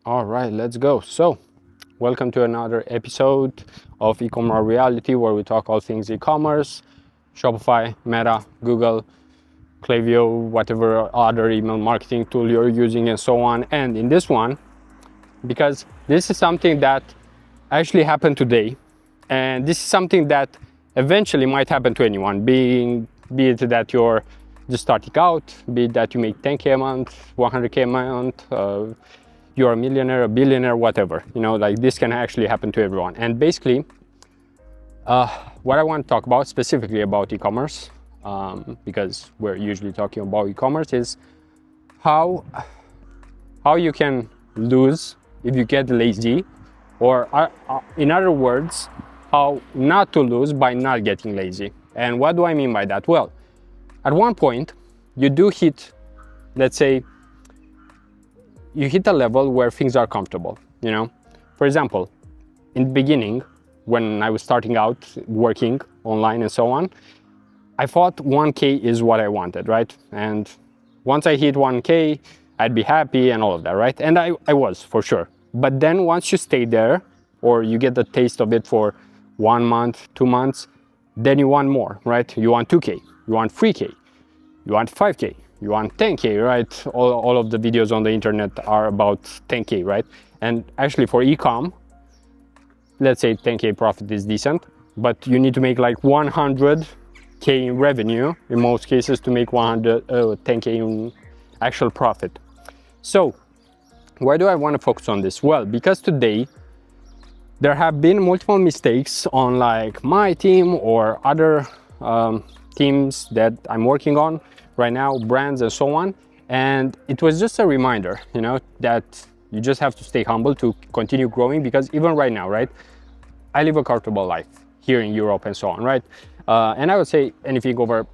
All right, let's go. So, welcome to another episode of eCommerce Reality, where we talk all things e-commerce, Shopify, Meta, Google, Klaviyo, whatever other email marketing tool you're using, and so on. And in this one, because this is something that actually happened today, and this is something that eventually might happen to anyone, be it that you're just starting out, be it that you make 10K a month, 100K a month, you're a millionaire, a billionaire, whatever, like this can actually happen to everyone. And basically, what I want to talk about specifically about e-commerce, because we're usually talking about e-commerce, is how you can lose if you get lazy, or in other words, how not to lose by not getting lazy. And what do I mean by that? Well, at one point, you do hit, let's say, you hit a level where things are comfortable, For example, in the beginning, when I was starting out working online and so on, I thought 1K is what I wanted, right? And once I hit 1K, I'd be happy and all of that, right? And I was, for sure. But then once you stay there, or you get the taste of it for 1 month, 2 months, then you want more, right? You want 2K, you want 3K, you want 5K, you want 10K, right? All of the videos on the internet are about 10K, right? And actually for ecom, let's say 10K profit is decent, but you need to make like 100K in revenue in most cases to make 10K in actual profit. So why do I want to focus on this? Well, because today there have been multiple mistakes on like my team or other teams that I'm working on right now, brands and so on. And it was just a reminder, that you just have to stay humble to continue growing, because even right now, right, I live a comfortable life here in Europe and so on, right? And I would say anything over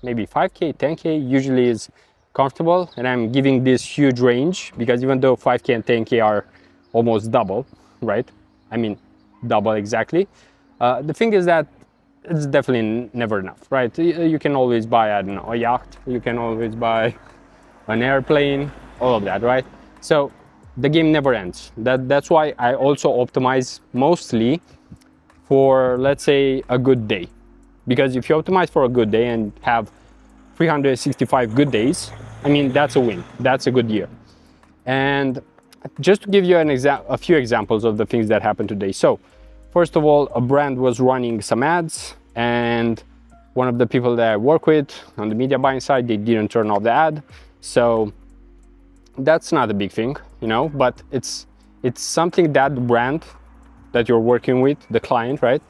maybe 5K, 10K usually is comfortable. And I'm giving this huge range because even though 5K and 10K are almost double, right? I mean, double exactly. The thing is that it's definitely never enough, right? You can always buy, I don't know, a yacht. You can always buy an airplane, all of that, right? So the game never ends. That's why I also optimize mostly for, let's say, a good day. Because if you optimize for a good day and have 365 good days, I mean, that's a win. That's a good year. And just to give you a few examples of the things that happened today. So first of all, a brand was running some ads, and one of the people that I work with on the media buying side, they didn't turn off the ad. So that's not a big thing, but it's something that the brand that you're working with, the client, right,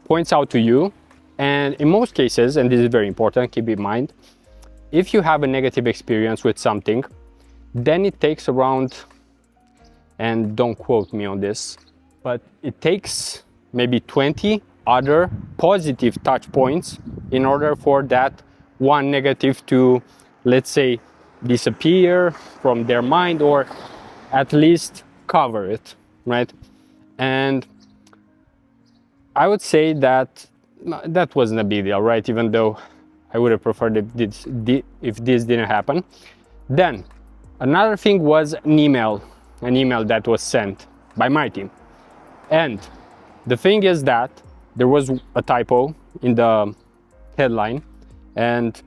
points out to you. And in most cases, and this is very important, keep in mind, if you have a negative experience with something, then it takes around, and don't quote me on this, but it takes maybe 20 other positive touch points in order for that one negative to, let's say, disappear from their mind, or at least cover it, right? And I would say that wasn't a big deal, right? Even though I would have preferred if this didn't happen. Then another thing was an email that was sent by my team. And the thing is that there was a typo in the headline, and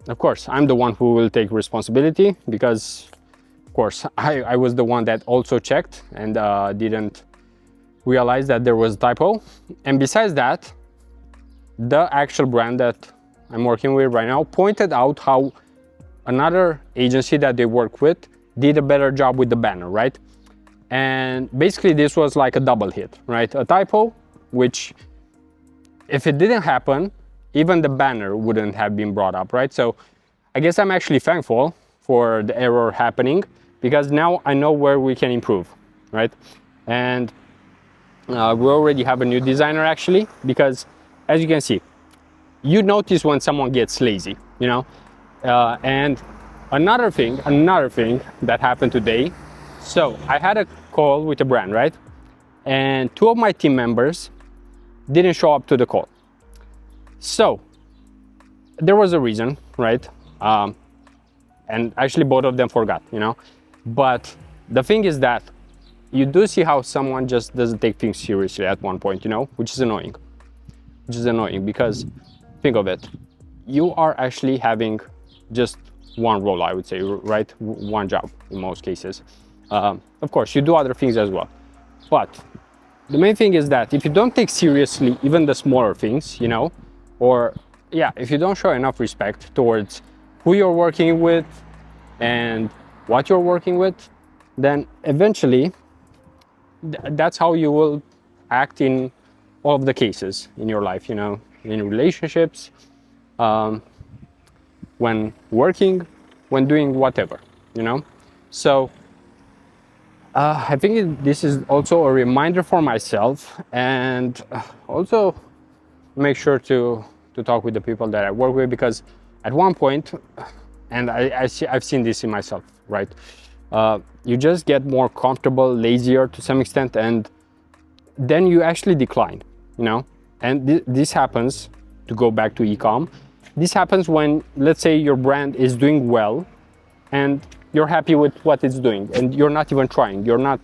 of course I'm the one who will take responsibility, because of course I was the one that also checked and didn't realize that there was a typo. And besides that, the actual brand that I'm working with right now pointed out how another agency that they work with did a better job with the banner, right? And basically this was like a double hit, right? A typo, which if it didn't happen, even the banner wouldn't have been brought up, right? So I guess I'm actually thankful for the error happening, because now I know where we can improve, right? And we already have a new designer actually, because as you can see, you notice when someone gets lazy, and another thing that happened today. So I had a call with a brand, right? And 2 of my team members didn't show up to the call. So there was a reason, right? And actually both of them forgot, But the thing is that you do see how someone just doesn't take things seriously at one point, you know, which is annoying. Because think of it, you are actually having just one role, I would say, right? One job in most cases. Of course, you do other things as well. But the main thing is that if you don't take seriously even the smaller things, you know, or yeah, if you don't show enough respect towards who you're working with and what you're working with, then eventually that's how you will act in all of the cases in your life, you know, in relationships, when working, when doing whatever, you know. So I think this is also a reminder for myself, and also make sure to talk with the people that I work with, because at one point, and I've seen this in myself, right? You just get more comfortable, lazier to some extent, and then you actually decline, you know. And this happens, to go back to eCom, this happens when, let's say, your brand is doing well and you're happy with what it's doing, and you're not even trying. You're not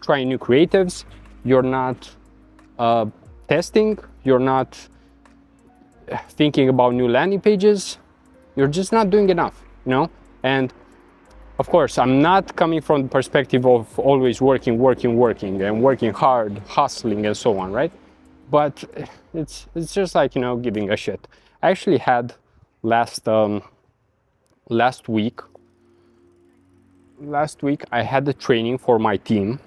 trying new creatives, you're not testing, you're not thinking about new landing pages, you're just not doing enough, you know. And of course, I'm not coming from the perspective of always working and working hard, hustling and so on, right? But it's just like, you know, giving a shit. I actually had last week I had a training for my team,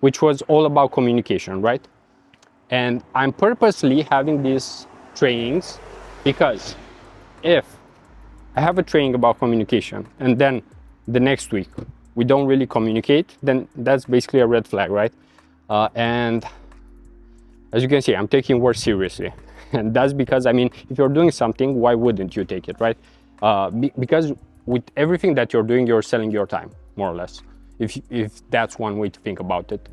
which was all about communication, right? And I'm purposely having these trainings because if I have a training about communication and then the next week we don't really communicate, then that's basically a red flag, right? And as you can see, I'm taking work seriously. And that's because, I mean, if you're doing something, why wouldn't you take it, right? Because with everything that you're doing, you're selling your time, more or less. If that's one way to think about it.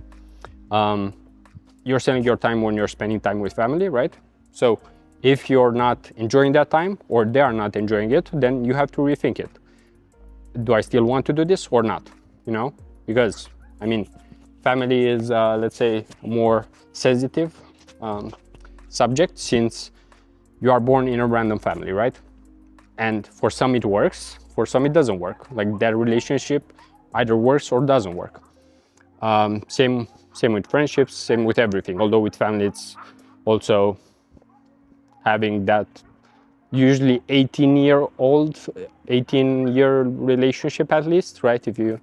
You're selling your time when you're spending time with family, right? So if you're not enjoying that time, or they are not enjoying it, then you have to rethink it. Do I still want to do this or not? You know, because, I mean, family is, let's say, more sensitive subject, since you are born in a random family, right? And for some it works, for some it doesn't work. Like, that relationship either works or doesn't work. Same with friendships, same with everything. Although with family, it's also having that usually 18-year relationship at least, right? If you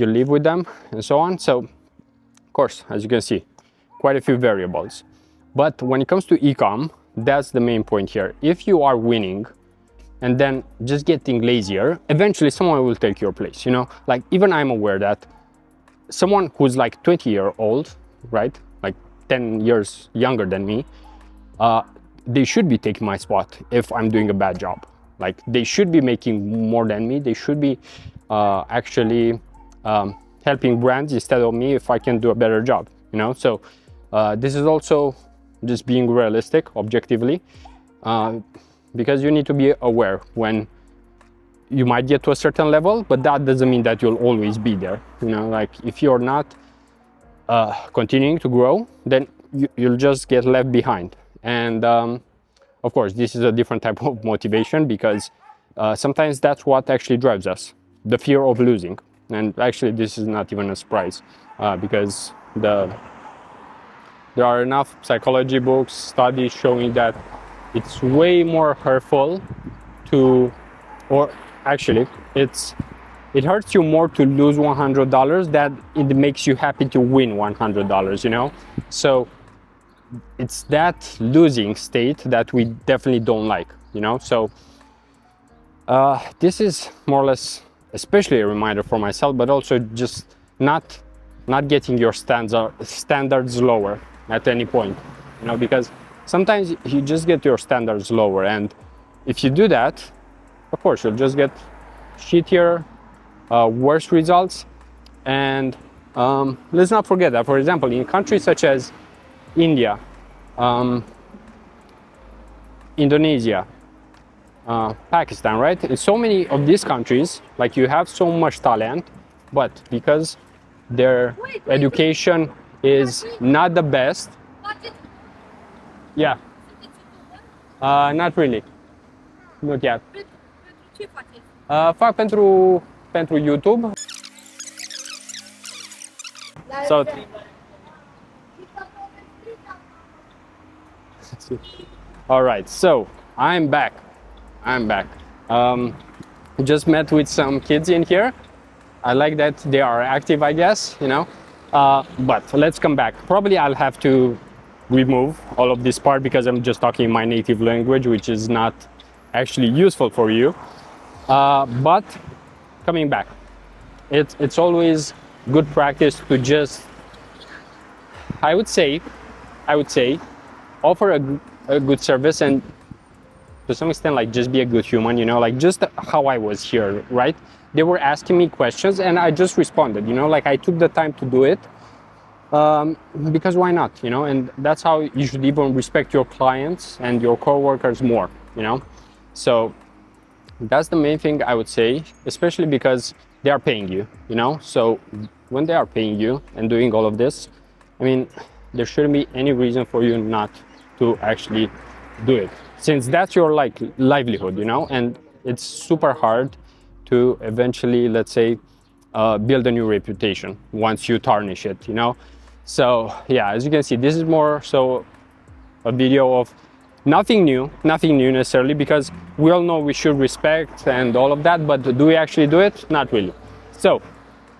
live with them and so on. So of course, as you can see, quite a few variables. But when it comes to eCom, that's the main point here. If you are winning and then just getting lazier, eventually someone will take your place, you know? Like, even I'm aware that someone who's like 20-year-old, right? Like 10 years younger than me, they should be taking my spot if I'm doing a bad job. Like, they should be making more than me. They should be actually helping brands instead of me if I can do a better job, you know? So this is also just being realistic, objectively, because you need to be aware when you might get to a certain level, but that doesn't mean that you'll always be there, you know? Like, if you're not continuing to grow, then you'll just get left behind. And of course, this is a different type of motivation, because sometimes that's what actually drives us, the fear of losing. And actually, this is not even a surprise, because there are enough psychology books, studies showing that it's way more hurtful to, or actually, it hurts you more to lose $100 than it makes you happy to win $100, you know? So it's that losing state that we definitely don't like, you know? So this is more or less, especially a reminder for myself, but also just not getting your standards lower at any point, you know, because sometimes you just get your standards lower, and if you do that, of course, you'll just get shittier, worse results. And let's not forget that, for example, in countries such as India, Indonesia, Pakistan, right? In so many of these countries, like, you have so much talent, but because their education is not the best. Yeah. Not really. Not yet. Fac pentru YouTube. So all right, so I'm back. Just met with some kids in here. I like that they are active, I guess, you know. But let's come back. Probably I'll have to remove all of this part because I'm just talking my native language, which is not actually useful for you. But coming back, it's always good practice to just, I would say, offer a good service, and to some extent, like, just be a good human, you know, like just how I was here, right? They were asking me questions and I just responded, you know, like I took the time to do it, because why not, you know? And that's how you should even respect your clients and your coworkers more, you know? So that's the main thing I would say, especially because they are paying you, you know? So when they are paying you and doing all of this, I mean, there shouldn't be any reason for you not to actually do it, since that's your like livelihood, you know. And it's super hard to eventually, let's say, build a new reputation once you tarnish it, you know. So yeah, as you can see, this is more so a video of nothing new necessarily, because we all know we should respect and all of that, but do we actually do it? Not really. So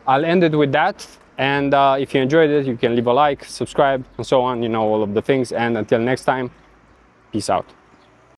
I'll end it with that. And if you enjoyed it, you can leave a like, subscribe, and so on, you know, all of the things. And until next time, peace out.